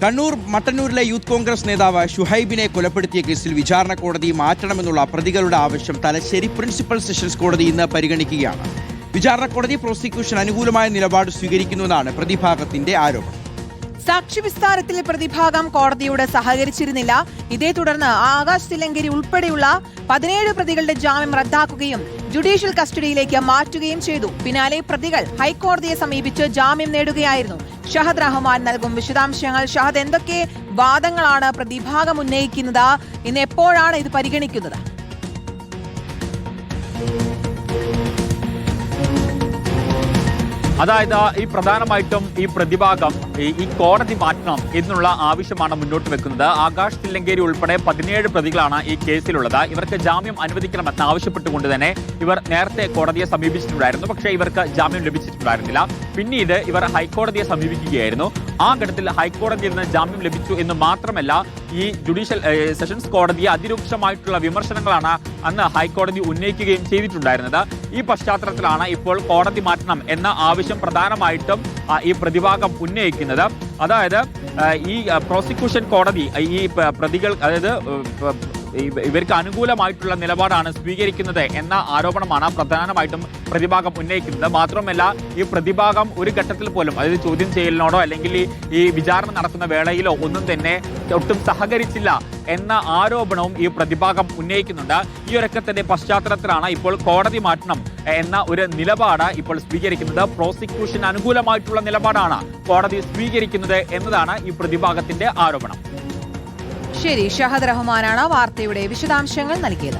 കണ്ണൂർ മട്ടന്നൂരിലെ യൂത്ത് കോൺഗ്രസ് നേതാവ് ഷുഹൈബിനെ കൊലപ്പെടുത്തിയ കേസിൽ വിചാരണ കോടതി മാറ്റണമെന്നുള്ള പ്രതികളുടെ ആവശ്യം തലശ്ശേരി പ്രിൻസിപ്പൽ സെഷൻസ് കോടതി ഇന്ന് പരിഗണിക്കുകയാണ്. വിചാരണ കോടതി പ്രോസിക്യൂഷൻ അനുകൂലമായ നിലപാട് സ്വീകരിക്കുന്നുവെന്നാണ് പ്രതിഭാഗത്തിന്റെ ആരോപണം. സാക്ഷി വിസ്താരത്തിൽ പ്രതിഭാഗം കോടതിയോട് സഹകരിച്ചിരുന്നില്ല. ഇതേ തുടർന്ന് ആകാശ് തില്ലങ്കേരി ഉൾപ്പെടെയുള്ള 17 പ്രതികളുടെ ജാമ്യം റദ്ദാക്കുകയും ജുഡീഷ്യൽ കസ്റ്റഡിയിലേക്ക് മാറ്റുകയും ചെയ്തു. പിന്നാലെ പ്രതികൾ ഹൈക്കോടതിയെ സമീപിച്ച് ജാമ്യം നേടുകയായിരുന്നു. ഷഹദ് റഹ്മാൻ നൽകും വിശദാംശങ്ങൾ. ഷഹദ്, എന്തൊക്കെ വാദങ്ങളാണ് പ്രതിഭാഗം ഉന്നയിക്കുന്നത്? ഇന്ന് എപ്പോഴാണ് ഇത് പരിഗണിക്കുന്നത്? അതായത് ഈ പ്രധാനമായിട്ടും ഈ പ്രതിഭാഗം ഈ കോടതി മാറ്റണം എന്നുള്ള ആവശ്യമാണ് മുന്നോട്ട് വെക്കുന്നത്. ആകാശ് തില്ലങ്കേരി ഉൾപ്പെടെ 17 പ്രതികളാണ് ഈ കേസിലുള്ളത്. ഇവർക്ക് ജാമ്യം അനുവദിക്കണമെന്ന് ആവശ്യപ്പെട്ടുകൊണ്ട് തന്നെ ഇവർ നേരത്തെ കോടതിയെ സമീപിച്ചിട്ടുണ്ടായിരുന്നു. പക്ഷേ ഇവർക്ക് ജാമ്യം ലഭിച്ചിട്ടുണ്ടായിരുന്നില്ല. പിന്നീട് ഇവർ ഹൈക്കോടതിയെ സമീപിക്കുകയായിരുന്നു. ആ ഘട്ടത്തിൽ ഹൈക്കോടതിയിൽ നിന്ന് ജാമ്യം ലഭിച്ചു എന്ന് മാത്രമല്ല, ഈ ജുഡീഷ്യൽ സെഷൻസ് കോടതിയെ അതിരൂക്ഷമായിട്ടുള്ള വിമർശനങ്ങളാണ് അന്ന് ഹൈക്കോടതി ഉന്നയിക്കുകയും ചെയ്തിട്ടുണ്ടായിരുന്നത്. ഈ പശ്ചാത്തലത്തിലാണ് ഇപ്പോൾ കോടതി മാറ്റണം എന്ന ആവശ്യം പ്രധാനമായിട്ടും ഈ പ്രതിഭാഗം ഉന്നയിക്കുന്നത്. അതായത് ഈ പ്രോസിക്യൂഷൻ കോടതി ഈ പ്രതികൾ, അതായത് ഇവർക്ക് അനുകൂലമായിട്ടുള്ള നിലപാടാണ് സ്വീകരിക്കുന്നത് എന്ന ആരോപണമാണ് പ്രധാനമായിട്ടും പ്രതിഭാഗം ഉന്നയിക്കുന്നത്. മാത്രമല്ല, ഈ പ്രതിഭാഗം ഒരു ഘട്ടത്തിൽ പോലും, അതായത് ചോദ്യം ചെയ്യലിനോടോ അല്ലെങ്കിൽ ഈ വിചാരണ നടക്കുന്ന വേളയിലോ ഒന്നും തന്നെ ഒട്ടും സഹകരിച്ചില്ല എന്ന ആരോപണവും ഈ പ്രതിഭാഗം ഉന്നയിക്കുന്നുണ്ട്. ഈ ഒരൊക്കത്തിന്റെ പശ്ചാത്തലത്തിലാണ് ഇപ്പോൾ കോടതി മാറ്റണം എന്ന ഒരു നിലപാട് ഇപ്പോൾ സ്വീകരിക്കുന്നത്. പ്രോസിക്യൂഷൻ അനുകൂലമായിട്ടുള്ള നിലപാടാണ് കോടതി സ്വീകരിക്കുന്നത് എന്നതാണ് ഈ പ്രതിഭാഗത്തിന്റെ ആരോപണം. ശരി, ഷഹദ് റഹ്മാനാണ് വാർത്തയുടെ വിശദാംശങ്ങൾ നൽകിയത്.